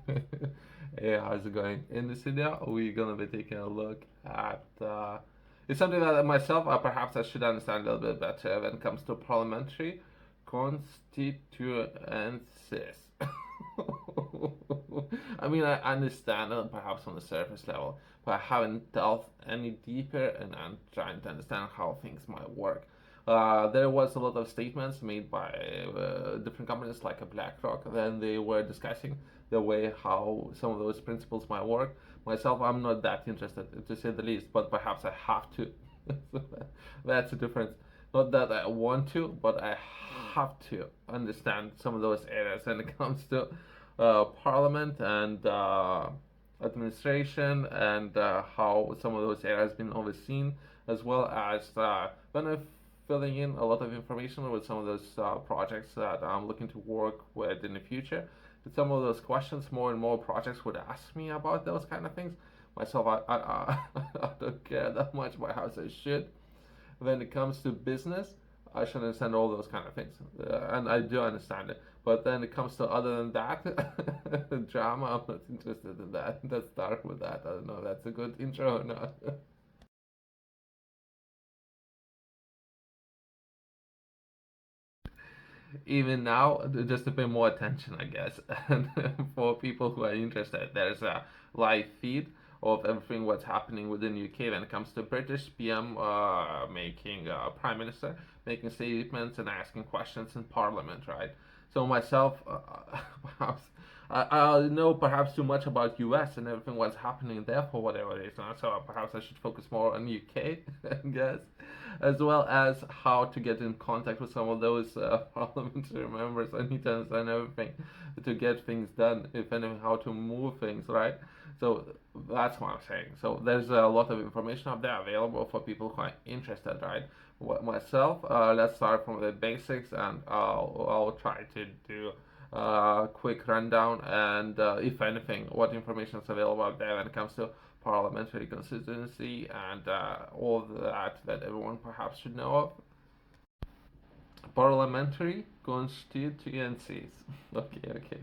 Hey, how's it going? In this video, we're gonna be taking a look at it's something that myself, perhaps I should understand a little bit better when it comes to parliamentary constituencies. I mean, I understand it perhaps on the surface level, but I haven't delved any deeper, and I'm trying to understand how things might work. There was a lot of statements made by different companies like BlackRock. Then they were discussing the way how some of those principles might work. Myself, I'm not that interested, to say the least, but perhaps I have to. That's a difference. Not that I want to, but I have to understand some of those areas when it comes to parliament and administration, and how some of those areas have been overseen, as well as when I'm filling in a lot of information with some of those projects that I'm looking to work with in the future. With some of those questions, more and more projects would ask me about those kind of things. Myself, I don't care that much, perhaps I should. When it comes to business, I should understand all those kind of things, and I do understand it. But then it comes to other than that, drama, I'm not interested in that. Let's start with that. I don't know if that's a good intro or not. Even now, just to pay more attention, I guess. And for people who are interested, there's a live feed of everything what's happening within UK when it comes to British PM making Prime Minister making statements and asking questions in Parliament, right? So myself, perhaps I know perhaps too much about US and everything what's happening there for whatever reason. So perhaps I should focus more on UK, I guess, as well as how to get in contact with some of those parliamentary members. I need to understand everything to get things done, if anything, how to move things, right? So that's what I'm saying. So there's a lot of information up there available for people who are interested, right? Myself, let's start from the basics, and I'll try to do a quick rundown, and if anything, what information is available out there when it comes to parliamentary constituency, and all that everyone perhaps should know of. Parliamentary constituencies. Okay, okay.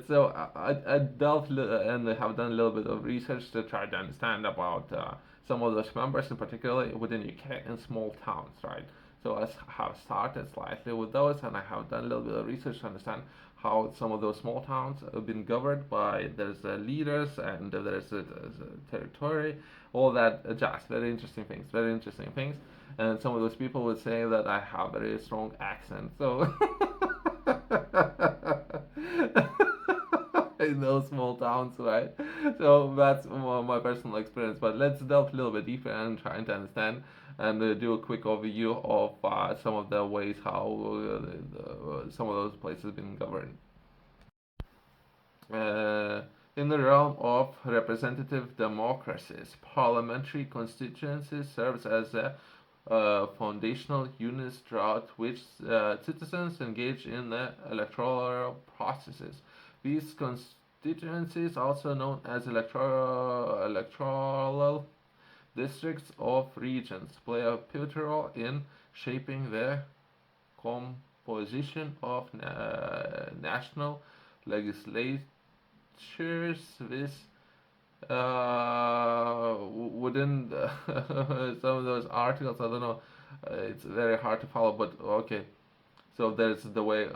So I delved and have done a little bit of research to try to understand about some of those members, in particular within UK and small towns, right? So I have started slightly with those, and I have done a little bit of research to understand how some of those small towns have been governed by there's leaders, and there's a territory, all that jazz. Very interesting things. Very interesting things. And some of those people would say that I have a very strong accent. So in those small towns, right? So that's my personal experience. But let's delve a little bit deeper and try to understand, and do a quick overview of some of the ways how some of those places have been governed. Uh, in the realm of representative democracies, parliamentary constituencies serves as a foundational units throughout which citizens engage in the electoral processes. These constituencies, also known as electoral districts of regions, play a pivotal role in shaping the composition of national legislatures with within some of those articles. I don't know. It's very hard to follow, but okay. So there's the way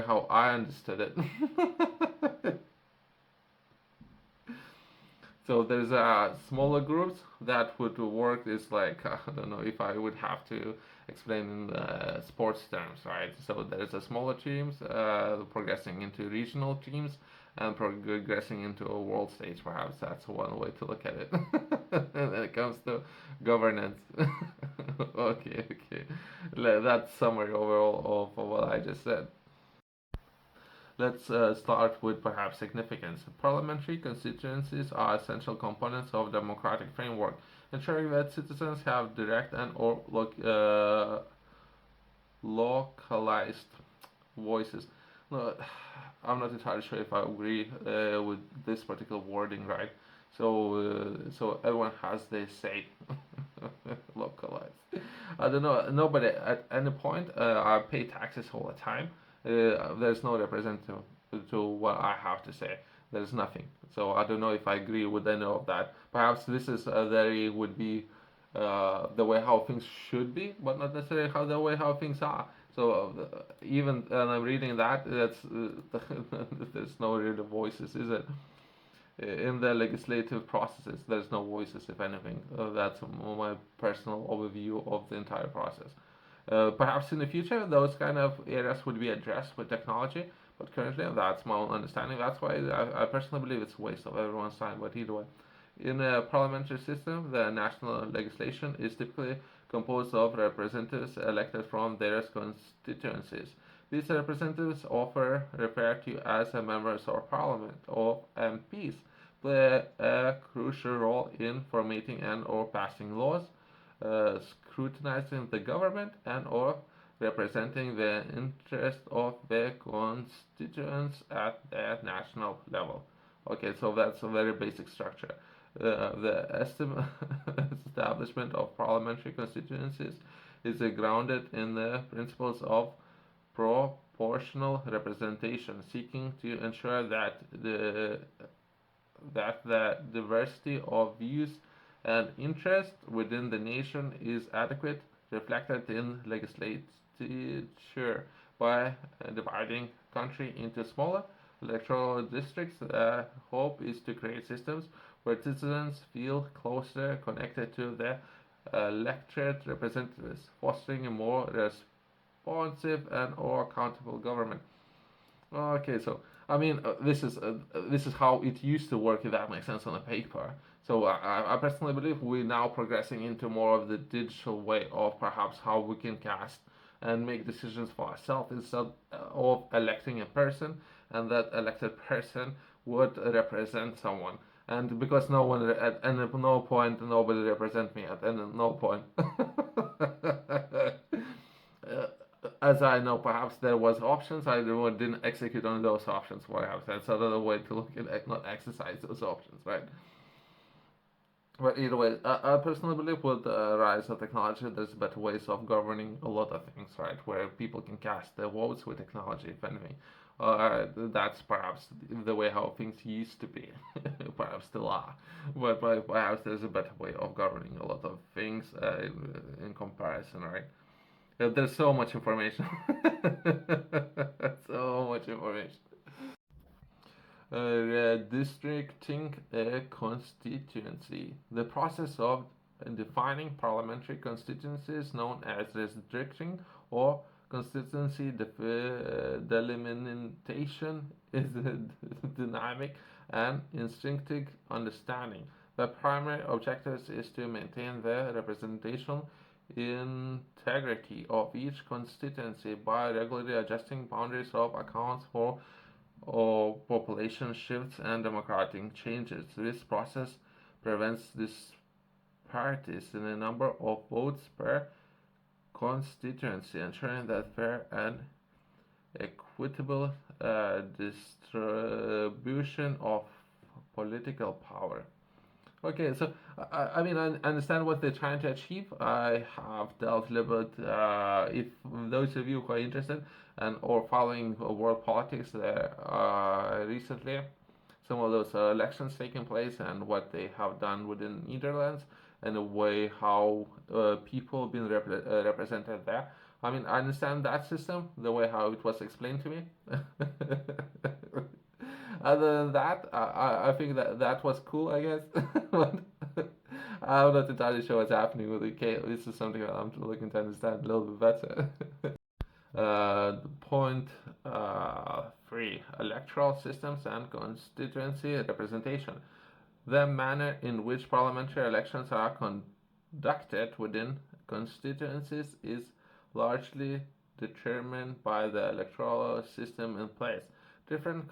how I understood it. So there's smaller groups that would work is like I don't know if I would have to explain in sports terms, right? So there's a smaller teams progressing into regional teams and progressing into a world stage. Perhaps that's one way to look at it when it comes to governance. Okay, okay. That's summary overall of what I just said. Let's start with perhaps significance. Parliamentary constituencies are essential components of democratic framework, ensuring that citizens have direct and or localized voices. No, I'm not entirely sure if I agree with this particular wording, right? So everyone has their say. Localized. I don't know. Nobody at any point. I pay taxes all the time. There's no representative. to what I have to say. There's nothing. So I don't know if I agree with any of that. Perhaps this is very would be the way how things should be, but not necessarily how the way how things are. So even when I'm reading that, that's there's no real voices, is it? In the legislative processes, there's no voices, if anything. That's my personal overview of the entire process. Perhaps in the future, those kind of areas would be addressed with technology, but currently, that's my own understanding. That's why I personally believe it's a waste of everyone's time. But either way, in a parliamentary system, the national legislation is typically composed of representatives elected from their constituencies. These representatives often referred to as members of parliament or MPs play a crucial role in formatting and or passing laws, scrutinizing the government and or representing the interest of their constituents at the national level. Okay, so that's a very basic structure. The establishment of parliamentary constituencies is grounded in the principles of proportional representation, seeking to ensure that the by of views and interests within the nation is adequate, reflected in legislature by dividing country into smaller electoral districts. The hope is to create systems where citizens feel closer connected to their elected representatives, fostering a more responsive and or accountable government. Okay, so I mean, this is how it used to work. If that makes sense on a paper. So I personally believe we're now progressing into more of the digital way of perhaps how we can cast and make decisions for ourselves instead of electing a person, and that elected person would represent someone. And because no one at no point nobody represent me at no point. As I know, perhaps there was options. I didn't execute on those options. Perhaps that's another way to look at not exercise those options, right? But either way, I personally believe with the rise of technology, there's better ways of governing a lot of things, right? Where people can cast their votes with technology, if anything. That's perhaps the way how things used to be, perhaps still are. But perhaps there's a better way of governing a lot of things in comparison, right? There's so much information. So much information. Redistricting a constituency. The process of defining parliamentary constituencies, known as redistricting or constituency delimitation, is a dynamic and instinctive understanding. The primary objective is to maintain the representation integrity of each constituency by regularly adjusting boundaries of accounts for or population shifts and demographic changes. This process prevents disparities in the number of votes per constituency, ensuring that fair and equitable distribution of political power. Okay, so I mean, I understand what they're trying to achieve. I have dealt a little bit. If those of you who are interested and or following world politics there recently, some of those elections taking place and what they have done within Netherlands and the way how people been represented there. I mean, I understand that system, the way how it was explained to me. Other than that, I think that was cool, I guess. But I'm not entirely sure what's happening with the UK. This is something that I'm looking to understand a little bit better. Point 3: electoral systems and constituency representation. The manner in which parliamentary elections are conducted within constituencies is largely determined by the electoral system in place. Different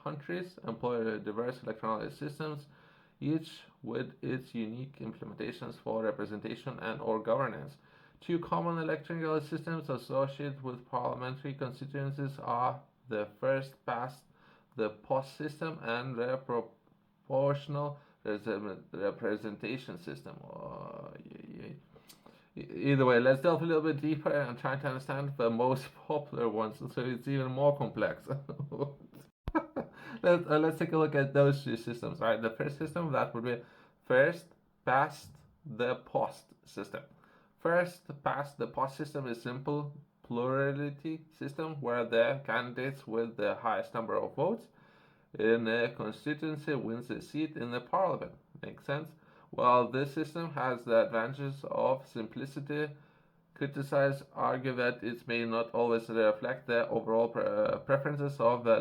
countries employ diverse electoral systems, each with its unique implementations for representation and or governance. Two common electoral systems associated with parliamentary constituencies are the first past the post system and the proportional representation system. Either way, let's delve a little bit deeper and try to understand the most popular ones, so it's even more complex. Let's take a look at those two systems. Right, the first system that would be first past the post system. First past the post system is simple plurality system where the candidates with the highest number of votes in a constituency wins a seat in the parliament. Makes sense? While this system has the advantages of simplicity, criticize argue that it may not always reflect the overall preferences of the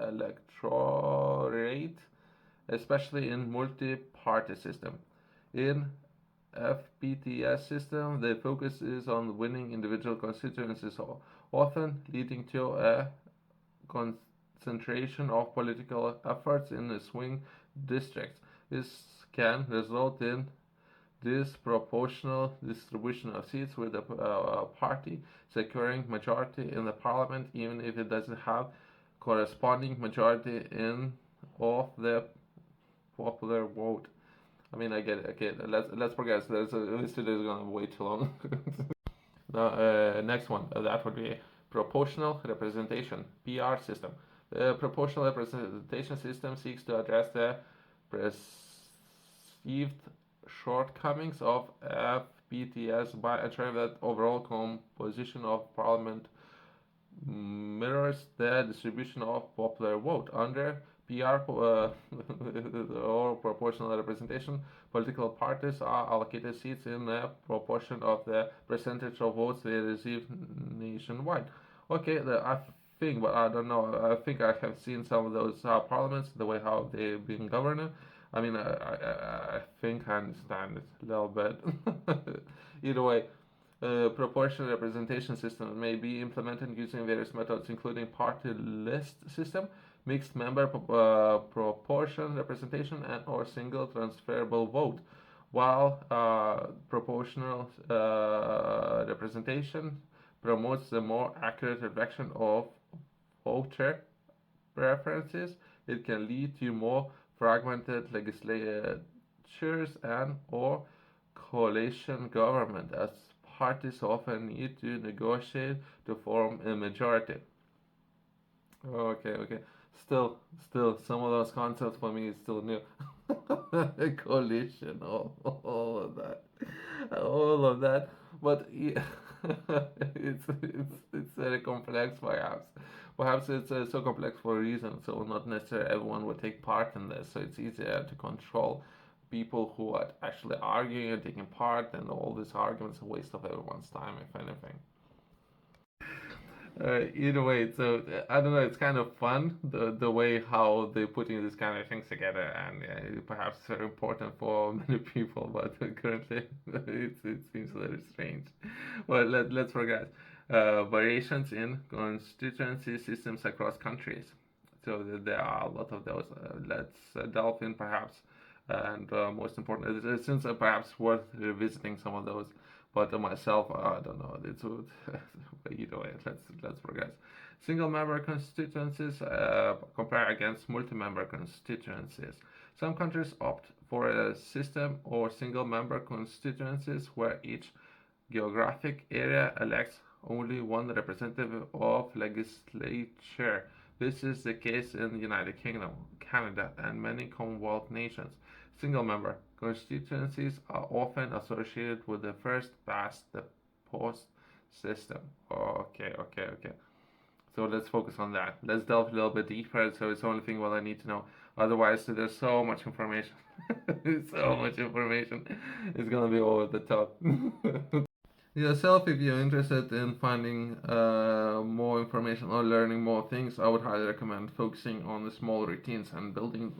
electorate, especially in multi-party system. In FPTS system, the focus is on winning individual constituencies, often leading to a concentration of political efforts in the swing districts. This can result in disproportional distribution of seats with the party securing majority in the parliament even if it doesn't have corresponding majority in of the popular vote. I mean, I get it. Okay, let's progress. This video is gonna be way too long. Now, next one. That would be proportional representation (PR) system. The proportional representation system seeks to address the perceived shortcomings of FPTS by ensuring that overall composition of parliament mirrors the distribution of popular vote. Under PR or proportional representation, political parties are allocated seats in a proportion of the percentage of votes they receive nationwide. Okay, I think, but I don't know. I think I have seen some of those parliaments, the way how they've been governed. I mean, I think I understand it a little bit. Either way, proportional representation system may be implemented using various methods, including party list system, mixed member proportion representation, and or single transferable vote. While proportional representation promotes a more accurate reflection of voter preferences, it can lead to more fragmented legislatures and or coalition government, as parties often need to negotiate to form a majority. Okay. Still, some of those concepts for me is still new. Coalition, all of that. But yeah, it's very complex, perhaps. Perhaps it's so complex for a reason. So not necessarily everyone would take part in this. So it's easier to control people who are actually arguing and taking part, and all these arguments are a waste of everyone's time, if anything. Either way, so I don't know. It's kind of fun the way how they're putting these kind of things together, and perhaps it's very important for many people. But currently, it seems a little strange. Well, let's progress. Variations in constituency systems across countries. So there are a lot of those. Let's delve in perhaps, and most important, since perhaps worth revisiting some of those. But myself, I don't know. It's either way. Let's progress. Single member constituencies compare against multi-member constituencies. Some countries opt for a system or single member constituencies where each geographic area elects only one representative of legislature. This is the case in the United Kingdom, Canada, and many Commonwealth nations. Single member constituencies are often associated with the first past the post system. Okay. So let's focus on that. Let's delve a little bit deeper. So it's the only thing what I need to know. Otherwise, there's so much information. So much information. It's gonna be over the top. Yourself, if you're interested in finding more information or learning more things, I would highly recommend focusing on the small routines and building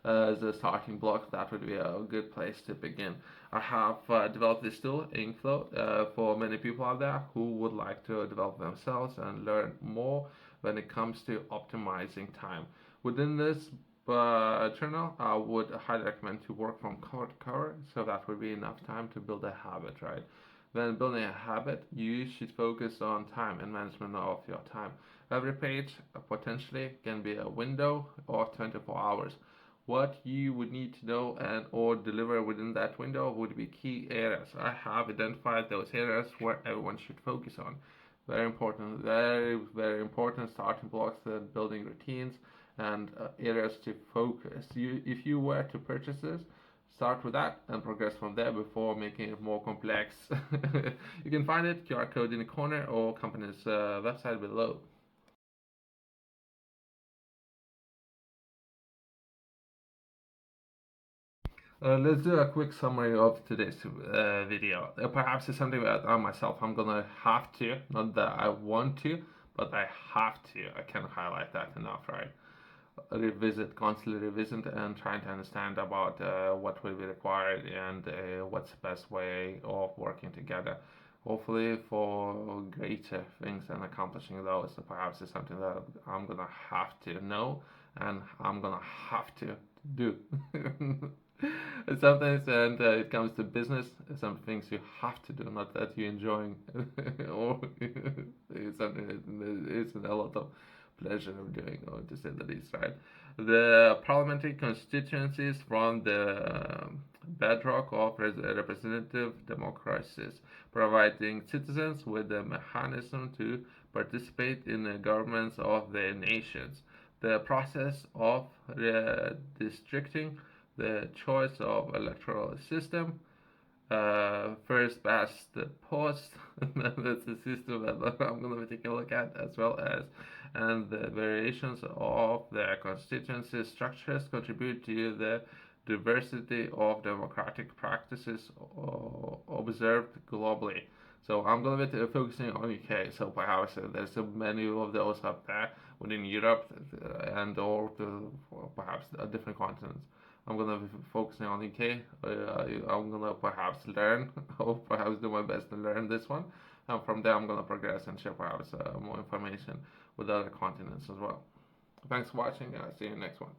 as a starting block. That would be a good place to begin. I have developed this tool, Inkflow, for many people out there who would like to develop themselves and learn more when it comes to optimizing time. Within this journal, I would highly recommend to work from cover to cover, so that would be enough time to build a habit, right? When building a habit, you should focus on time and management of your time. Every page potentially can be a window of 24 hours. what you would need to know and or deliver within that window would be key areas. I have identified those areas where everyone should focus on. Very important, very important starting blocks and building routines and areas to focus. If you were to purchase this, start with that and progress from there before making it more complex. You can find it QR code in the corner or company's website below. Let's do a quick summary of today's video. Perhaps it's something that I myself I'm gonna have to, not that I want to, but I have to. I can't highlight that enough, right? Revisit, constantly revisit, and trying to understand about what will be required and what's the best way of working together. Hopefully, for greater things and accomplishing those, perhaps it's something that I'm gonna have to know and I'm gonna have to do. Sometimes, and it comes to business, some things you have to do, not that you're enjoying, or it's something that isn't a lot of pleasure of doing, or to say the least, right? The parliamentary constituencies form the bedrock of representative democracies, providing citizens with a mechanism to participate in the governments of their nations. The process of redistricting, the choice of electoral system, first past the post. That's the system that I'm going to take a look at, as well as and the variations of the constituency structures contribute to the diversity of democratic practices observed globally. So I'm going to be focusing on UK. So perhaps there's so many of those up there within Europe and or perhaps different continents. I'm gonna be focusing on UK. I'm gonna perhaps learn, or perhaps do my best to learn this one, and from there I'm gonna progress and share perhaps more information with other continents as well. Thanks for watching, and I'll see you in the next one.